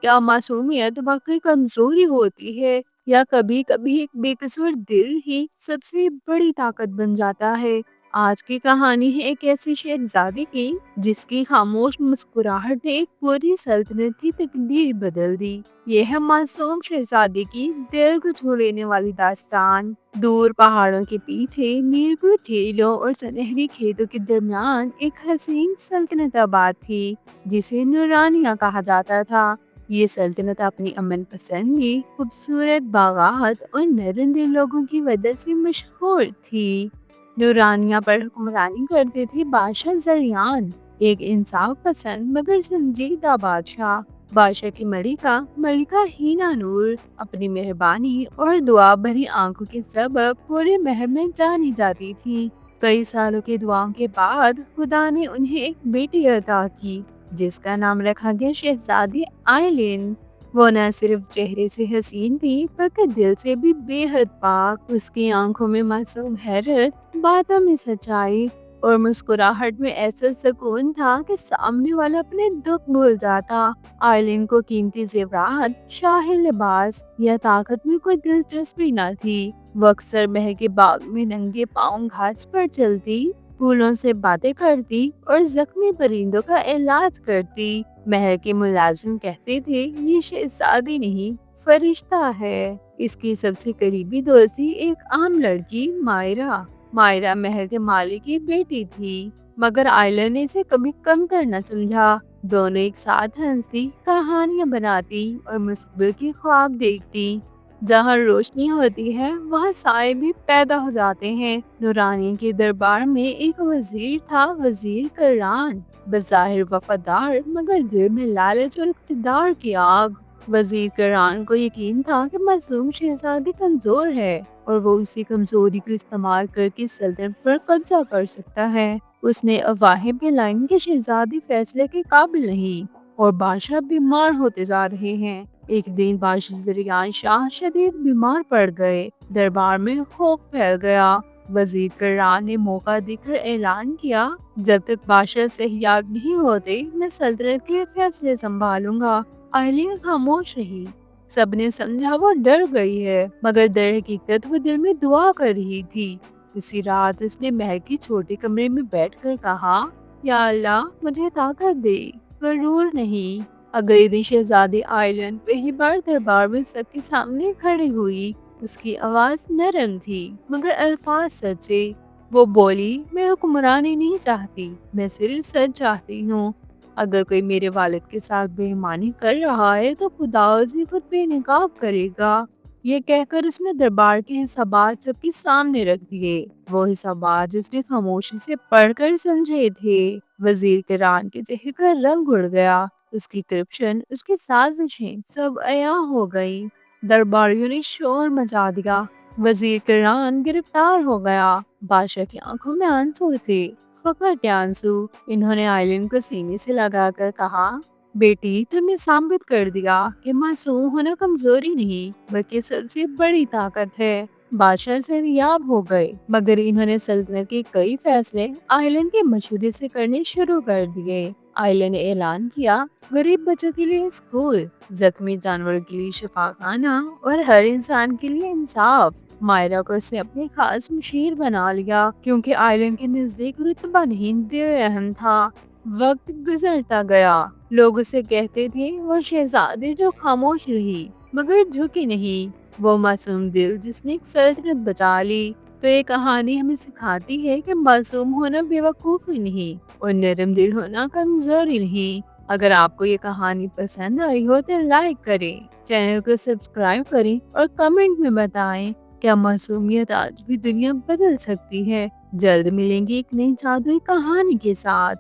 کیا معصومیت واقعی کمزوری ہوتی ہے یا کبھی کبھی ایک بے قصور دل ہی سب سے بڑی طاقت بن جاتا ہے؟ آج کی کہانی ہے ایک ایسی شہزادی کی جس کی خاموش مسکراہٹ نے ایک پوری سلطنت کی تقدیر بدل دی۔ یہ ہے معصوم شہزادی کی دل کو چھو لینے والی داستان۔ دور پہاڑوں کے پیچھے نیلگوں جھیلوں اور سنہری کھیتوں کے درمیان ایک حسین سلطنت آباد تھی جسے نورانیہ کہا جاتا تھا۔ یہ سلطنت اپنی امن پسندی، خوبصورت باغات اور نرم دل لوگوں کی وجہ سے مشہور تھی۔ نورانیہ پر حکمرانی کرتے تھے بادشاہ زریان، ایک انصاف پسند مگر سنجیدہ بادشاہ۔ بادشاہ کی ملکہ ہینا نور اپنی مہربانی اور دعا بھری آنکھوں کے سبب پورے محل میں جانی جاتی تھی۔ کئی سالوں کے دعاؤں کے بعد خدا نے انہیں ایک بیٹی عطا کی جس کا نام رکھا گیا شہزادی آئلین۔ وہ نہ صرف چہرے سے حسین تھی بلکہ دل سے بھی بے حد پاک۔ اس کی آنکھوں میں معصوم حیرت، باتوں میں سچائی اور مسکراہٹ میں ایسا سکون تھا کہ سامنے والا اپنے دکھ بھول جاتا۔ آئلین کو قیمتی زیورات، شاہی لباس یا طاقت میں کوئی دلچسپی نہ تھی۔ وہ اکثر محل کے باغ میں ننگے پاؤں گھاس پر چلتی، پھولوں سے باتیں کرتی اور زخمی پرندوں کا علاج کرتی۔ محل کے ملازم کہتے تھے یہ شہزادی نہیں، فرشتہ ہے۔ اس کی سب سے قریبی دوستی ایک عام لڑکی مائرا محل کے مالک کی بیٹی تھی، مگر آئلین نے اسے کبھی کمتر نہ سمجھا۔ دونوں ایک ساتھ ہنستی، کہانیاں بناتی اور مستقبل کی خواب دیکھتی۔ جہاں روشنی ہوتی ہے وہاں سائے بھی پیدا ہو جاتے ہیں۔ نورانیہ کے دربار میں ایک وزیر تھا، وزیر کران، بظاہر وفادار مگر دل میں لالچ اور اقتدار کی آگ۔ وزیر کران کو یقین تھا کہ معصوم شہزادی کمزور ہے اور وہ اسی کمزوری کو استعمال کر کے سلطنت پر قبضہ کر سکتا ہے۔ اس نے افواہیں پھیلائیں کہ شہزادی فیصلے کے قابل نہیں اور بادشاہ بیمار ہوتے جا رہے ہیں۔ ایک دن بادشاہ زریان شاہ شدید بیمار پڑ گئے، دربار میں خوف پھیل گیا۔ وزیر کران نے موقع دیکھ کر اعلان کیا، جب تک بادشاہ صحیحیاب نہیں ہوتے میں سلطنت کے فیصلے سنبھالوں گا۔ آئلین خاموش رہی، سب نے سمجھا وہ ڈر گئی ہے، مگر در حقیقت وہ دل میں دعا کر رہی تھی۔ اسی رات اس نے محل کی چھوٹے کمرے میں بیٹھ کر کہا، یا اللہ مجھے طاقت دے، غرور نہیں۔ اگلے دن شہزادی آئلین پہلی بار دربار میں سب کے سامنے کھڑی ہوئی۔ اس کی آواز نرم تھی مگر الفاظ سچے۔ وہ بولی، میں حکمرانی نہیں چاہتی، میں صرف سچ چاہتی ہوں۔ اگر کوئی میرے والد کے ساتھ بے ایمانی کر رہا ہے تو خدا اسے خود بے نقاب کرے گا۔ یہ کہہ کر اس نے دربار کے حسابات سب کے سامنے رکھ دیے، وہ حسابات جس نے خاموشی سے پڑھ کر سمجھے تھے۔ وزیر کران کے چہرے کا رنگ اڑ گیا، اس کی کرپشن، اس کی سازشیں سب عیاں ہو گئی۔ درباریوں نے شور مچا دیا، وزیر کران گرفتار ہو گیا۔ بادشاہ کی آنکھوں میں آنسو تھے، فخر کے آنسو۔ انہوں نے آئلین کو سینے سے لگا کر کہا، بیٹی تم نے ثابت کر دیا کہ معصوم ہونا کمزوری نہیں بلکہ سب سے بڑی طاقت ہے۔ بادشاہ سرنیاب ہو گئے مگر انہوں نے سلطنت کے کئی فیصلے آئلین کے مشورے سے کرنے شروع کر دیے۔ آئلین نے اعلان کیا، غریب بچوں کے لیے اسکول، زخمی جانوروں کے لیے شفا خانہ اور ہر انسان کے لیے انصاف۔ مائرا کو اس نے اپنی خاص مشیر بنا لیا کیونکہ آئلین کے نزدیک رتبہ نہیں دل اہم تھا۔ وقت گزرتا گیا، لوگ اسے کہتے تھے وہ شہزادی جو خاموش رہی مگر جھکی نہیں، وہ معصوم دل جس نے ایک سلطنت بچا لی۔ تو یہ کہانی ہمیں سکھاتی ہے کہ معصوم ہونا بے وقوفی نہیں اور نرم دل ہونا کمزوری نہیں۔ اگر آپ کو یہ کہانی پسند آئی ہو تو لائک کریں، چینل کو سبسکرائب کریں اور کمنٹ میں بتائیں کیا معصومیت آج بھی دنیا بدل سکتی ہے۔ جلد ملیں گے ایک نئی جادوئی کہانی کے ساتھ۔